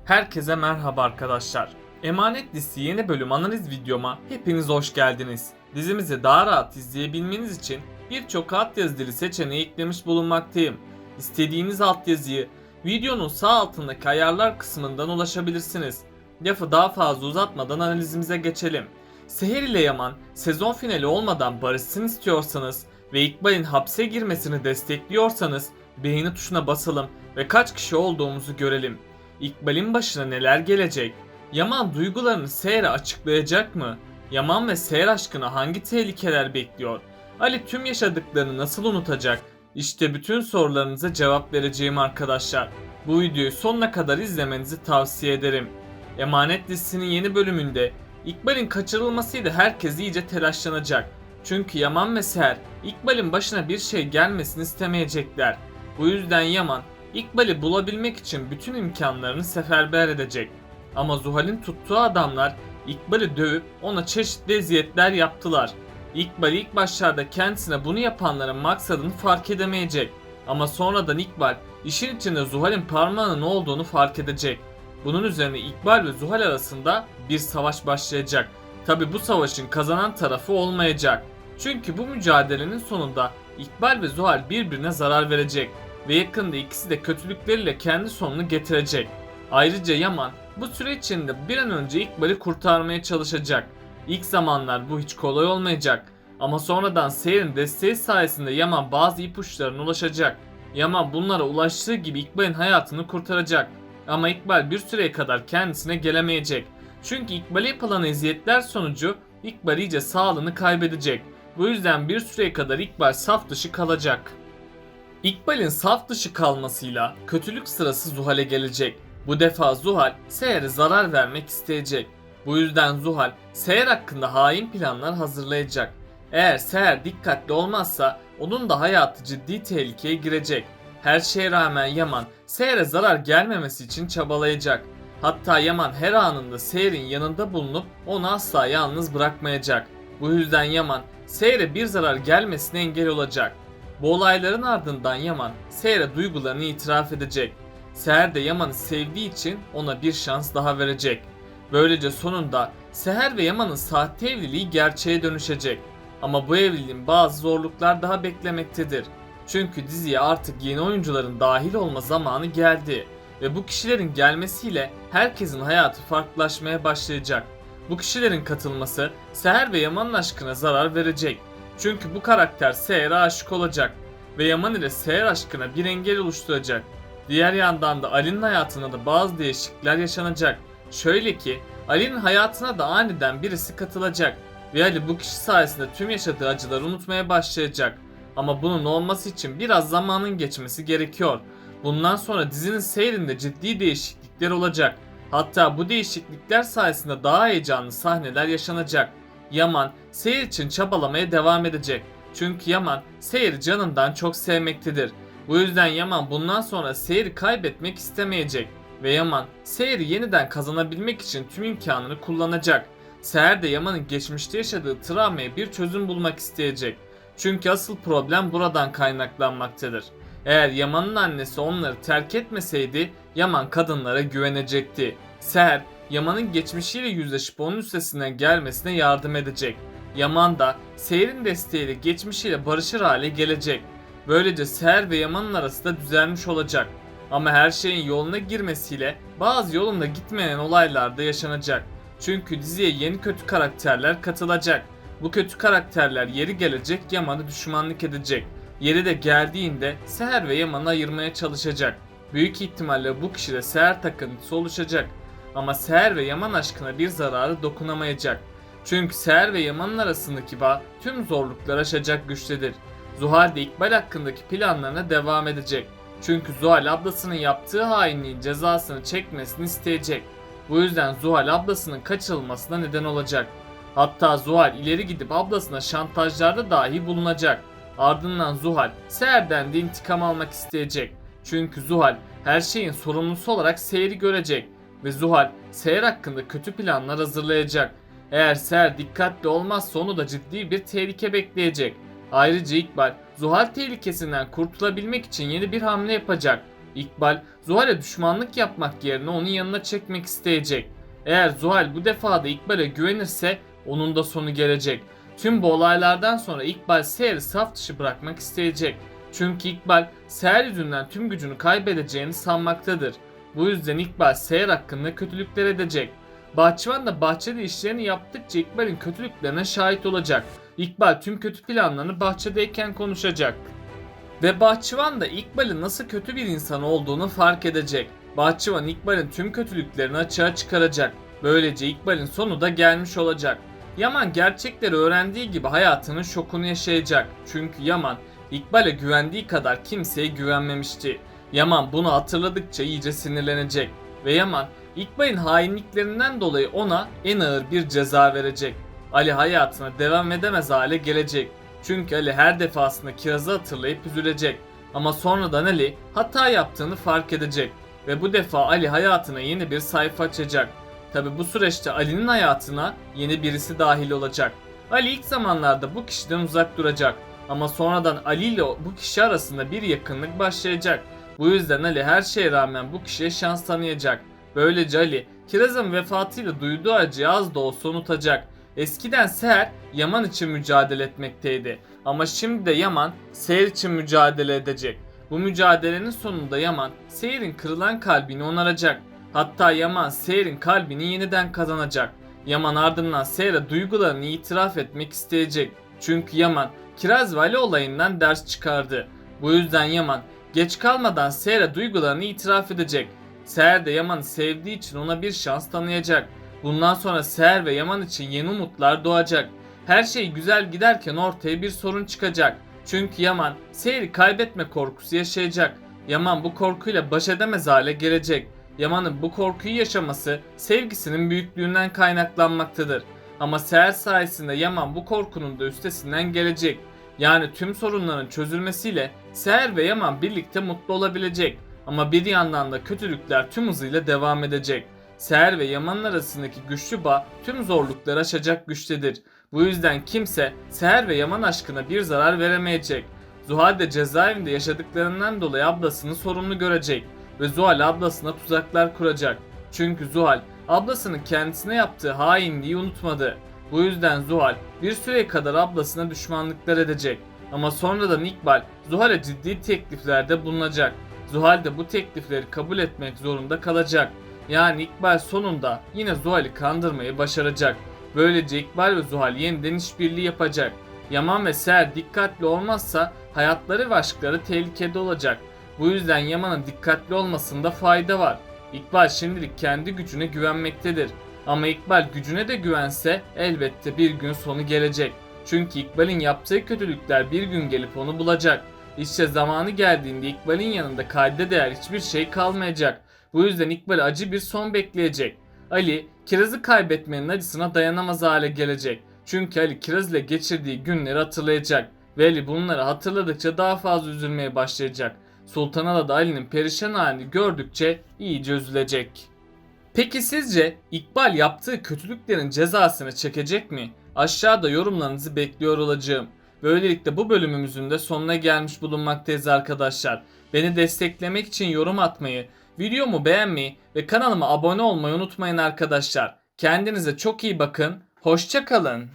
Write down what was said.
Herkese merhaba arkadaşlar. Emanet dizisi yeni bölüm analiz videoma hepiniz hoş geldiniz. Dizimizi daha rahat izleyebilmeniz için birçok altyazı dili seçeneği eklemiş bulunmaktayım. İstediğiniz altyazıyı videonun sağ altındaki ayarlar kısmından ulaşabilirsiniz. Lafı daha fazla uzatmadan analizimize geçelim. Seher ile Yaman sezon finali olmadan barışsın istiyorsanız ve İkbal'in hapse girmesini destekliyorsanız beğeni tuşuna basalım ve kaç kişi olduğumuzu görelim. İkbal'in başına neler gelecek? Yaman duygularını Seher'e açıklayacak mı? Yaman ve Seher aşkına hangi tehlikeler bekliyor? Ali tüm yaşadıklarını nasıl unutacak? İşte bütün sorularınıza cevap vereceğim arkadaşlar. Bu videoyu sonuna kadar izlemenizi tavsiye ederim. Emanet dizisinin yeni bölümünde İkbal'in kaçırılmasıyla herkes iyice telaşlanacak. Çünkü Yaman ve Seher İkbal'in başına bir şey gelmesini istemeyecekler. Bu yüzden Yaman İkbal'i bulabilmek için bütün imkanlarını seferber edecek. Ama Zuhal'in tuttuğu adamlar İkbal'i dövüp ona çeşitli eziyetler yaptılar. İkbal ilk başlarda kendisine bunu yapanların maksadını fark edemeyecek. Ama sonradan İkbal işin içinde Zuhal'in parmağının olduğunu fark edecek. Bunun üzerine İkbal ve Zuhal arasında bir savaş başlayacak. Tabi bu savaşın kazanan tarafı olmayacak. Çünkü bu mücadelenin sonunda İkbal ve Zuhal birbirine zarar verecek ve yakında ikisi de kötülükleriyle kendi sonunu getirecek. Ayrıca Yaman bu süre içinde bir an önce İkbal'i kurtarmaya çalışacak. İlk zamanlar bu hiç kolay olmayacak ama sonradan Seher'in desteği sayesinde Yaman bazı ipuçlarına ulaşacak. Yaman bunlara ulaştığı gibi İkbal'in hayatını kurtaracak ama İkbal bir süreye kadar kendisine gelemeyecek. Çünkü İkbal'e yapılan eziyetler sonucu İkbal iyice sağlığını kaybedecek. Bu yüzden bir süreye kadar İkbal saf dışı kalacak. İkbal'in saf dışı kalmasıyla kötülük sırası Zuhal'e gelecek. Bu defa Zuhal Seher'e zarar vermek isteyecek. Bu yüzden Zuhal Seher hakkında hain planlar hazırlayacak. Eğer Seher dikkatli olmazsa onun da hayatı ciddi tehlikeye girecek. Her şeye rağmen Yaman Seher'e zarar gelmemesi için çabalayacak. Hatta Yaman her anında Seher'in yanında bulunup onu asla yalnız bırakmayacak. Bu yüzden Yaman Seher'e bir zarar gelmesine engel olacak. Bu olayların ardından Yaman Seher'e duygularını itiraf edecek. Seher de Yaman'ı sevdiği için ona bir şans daha verecek. Böylece sonunda Seher ve Yaman'ın sahte evliliği gerçeğe dönüşecek. Ama bu evliliğin bazı zorluklar daha beklemektedir. Çünkü diziye artık yeni oyuncuların dahil olma zamanı geldi. Ve bu kişilerin gelmesiyle herkesin hayatı farklılaşmaya başlayacak. Bu kişilerin katılması Seher ve Yaman'ın aşkına zarar verecek. Çünkü bu karakter Seher'e aşık olacak ve Yaman ile Seher aşkına bir engel oluşturacak. Diğer yandan da Ali'nin hayatına da bazı değişiklikler yaşanacak. Şöyle ki Ali'nin hayatına da aniden birisi katılacak ve Ali bu kişi sayesinde tüm yaşadığı acıları unutmaya başlayacak. Ama bunun olması için biraz zamanın geçmesi gerekiyor. Bundan sonra dizinin seyrinde ciddi değişiklikler olacak. Hatta bu değişiklikler sayesinde daha heyecanlı sahneler yaşanacak. Yaman Seher için çabalamaya devam edecek. Çünkü Yaman Seher'i canından çok sevmektedir. Bu yüzden Yaman bundan sonra Seher'i kaybetmek istemeyecek. Ve Yaman Seher'i yeniden kazanabilmek için tüm imkanını kullanacak. Seher de Yaman'ın geçmişte yaşadığı travmaya bir çözüm bulmak isteyecek. Çünkü asıl problem buradan kaynaklanmaktadır. Eğer Yaman'ın annesi onları terk etmeseydi Yaman kadınlara güvenecekti. Seher Yaman'ın geçmişiyle yüzleşip onun üstesinden gelmesine yardım edecek. Yaman da Seher'in desteğiyle geçmişiyle barışır hale gelecek. Böylece Seher ve Yaman'ın arası da düzelmiş olacak. Ama her şeyin yoluna girmesiyle bazı yolunda gitmeyen olaylar da yaşanacak. Çünkü diziye yeni kötü karakterler katılacak. Bu kötü karakterler yeri gelecek Yaman'ı düşmanlık edecek. Yeri de geldiğinde Seher ve Yaman'ı ayırmaya çalışacak. Büyük ihtimalle bu kişide Seher takıntısı oluşacak. Ama Seher ve Yaman aşkına bir zararı dokunamayacak. Çünkü Seher ve Yaman'ın arasındaki bağ tüm zorlukları aşacak güçtedir. Zuhal de İkbal hakkındaki planlarına devam edecek. Çünkü Zuhal ablasının yaptığı hainliğin cezasını çekmesini isteyecek. Bu yüzden Zuhal ablasının kaçırılmasına neden olacak. Hatta Zuhal ileri gidip ablasına şantajlarda dahi bulunacak. Ardından Zuhal Seher'den de intikam almak isteyecek. Çünkü Zuhal her şeyin sorumlusu olarak Seher'i görecek. Ve Zuhal Seher hakkında kötü planlar hazırlayacak. Eğer Seher dikkatli olmazsa onu da ciddi bir tehlike bekleyecek. Ayrıca İkbal Zuhal tehlikesinden kurtulabilmek için yeni bir hamle yapacak. İkbal, Zuhal'e düşmanlık yapmak yerine onun yanına çekmek isteyecek. Eğer Zuhal bu defa da İkbal'e güvenirse onun da sonu gelecek. Tüm bu olaylardan sonra İkbal Seher'i saf dışı bırakmak isteyecek. Çünkü İkbal Seher yüzünden tüm gücünü kaybedeceğini sanmaktadır. Bu yüzden İkbal Seher hakkında kötülükler edecek. Bahçıvan da bahçede işlerini yaptıkça İkbal'in kötülüklerine şahit olacak. İkbal tüm kötü planlarını bahçedeyken konuşacak. Ve Bahçıvan da İkbal'in nasıl kötü bir insan olduğunu fark edecek. Bahçıvan İkbal'in tüm kötülüklerini açığa çıkaracak. Böylece İkbal'in sonu da gelmiş olacak. Yaman gerçekleri öğrendiği gibi hayatının şokunu yaşayacak. Çünkü Yaman İkbal'e güvendiği kadar kimseye güvenmemişti. Yaman bunu hatırladıkça iyice sinirlenecek. Ve Yaman İkbal'in hainliklerinden dolayı ona en ağır bir ceza verecek. Ali hayatına devam edemez hale gelecek. Çünkü Ali her defasında Kiraz'ı hatırlayıp üzülecek. Ama sonradan Ali hata yaptığını fark edecek. Ve bu defa Ali hayatına yeni bir sayfa açacak. Tabi bu süreçte Ali'nin hayatına yeni birisi dahil olacak. Ali ilk zamanlarda bu kişiden uzak duracak. Ama sonradan Ali ile bu kişi arasında bir yakınlık başlayacak. Bu yüzden Ali her şeye rağmen bu kişiye şans tanıyacak. Böylece Ali Kiraz'ın vefatıyla duyduğu acıyı az da olsa unutacak. Eskiden Seher Yaman için mücadele etmekteydi. Ama şimdi de Yaman Seher için mücadele edecek. Bu mücadelenin sonunda Yaman Seher'in kırılan kalbini onaracak. Hatta Yaman Seher'in kalbini yeniden kazanacak. Yaman ardından Seher'e duygularını itiraf etmek isteyecek. Çünkü Yaman Kiraz ve Ali olayından ders çıkardı. Bu yüzden Yaman geç kalmadan Seher'e duygularını itiraf edecek. Seher de Yaman'ı sevdiği için ona bir şans tanıyacak. Bundan sonra Seher ve Yaman için yeni umutlar doğacak. Her şey güzel giderken ortaya bir sorun çıkacak. Çünkü Yaman Seher'i kaybetme korkusu yaşayacak. Yaman bu korkuyla baş edemez hale gelecek. Yaman'ın bu korkuyu yaşaması sevgisinin büyüklüğünden kaynaklanmaktadır. Ama Seher sayesinde Yaman bu korkunun da üstesinden gelecek. Yani tüm sorunların çözülmesiyle Seher ve Yaman birlikte mutlu olabilecek. Ama bir yandan da kötülükler tüm hızıyla devam edecek. Seher ve Yaman'ın arasındaki güçlü bağ tüm zorlukları aşacak güçtedir. Bu yüzden kimse Seher ve Yaman aşkına bir zarar veremeyecek. Zuhal de cezaevinde yaşadıklarından dolayı ablasını sorumlu görecek ve Zuhal ablasına tuzaklar kuracak. Çünkü Zuhal ablasının kendisine yaptığı hainliği unutmadı. Bu yüzden Zuhal bir süre kadar ablasına düşmanlıklar edecek. Ama sonradan İkbal Zuhal'e ciddi tekliflerde bulunacak. Zuhal de bu teklifleri kabul etmek zorunda kalacak. Yani İkbal sonunda yine Zuhal'i kandırmayı başaracak. Böylece İkbal ve Zuhal yeniden işbirliği yapacak. Yaman ve Seher dikkatli olmazsa hayatları ve aşkları tehlikede olacak. Bu yüzden Yaman'ın dikkatli olmasında fayda var. İkbal şimdilik kendi gücüne güvenmektedir. Ama İkbal gücüne de güvense elbette bir gün sonu gelecek. Çünkü İkbal'in yaptığı kötülükler bir gün gelip onu bulacak. İşte zamanı geldiğinde İkbal'in yanında kayda değer hiçbir şey kalmayacak. Bu yüzden İkbal acı bir son bekleyecek. Ali, Kiraz'ı kaybetmenin acısına dayanamaz hale gelecek. Çünkü Ali Kiraz ile geçirdiği günleri hatırlayacak. Ve Ali bunları hatırladıkça daha fazla üzülmeye başlayacak. Sultan Ala da Ali'nin perişan halini gördükçe iyice üzülecek. Peki sizce İkbal yaptığı kötülüklerin cezasını çekecek mi? Aşağıda yorumlarınızı bekliyor olacağım. Böylelikle bu bölümümüzün de sonuna gelmiş bulunmaktayız arkadaşlar. Beni desteklemek için yorum atmayı, videomu beğenmeyi ve kanalıma abone olmayı unutmayın arkadaşlar. Kendinize çok iyi bakın. Hoşça kalın.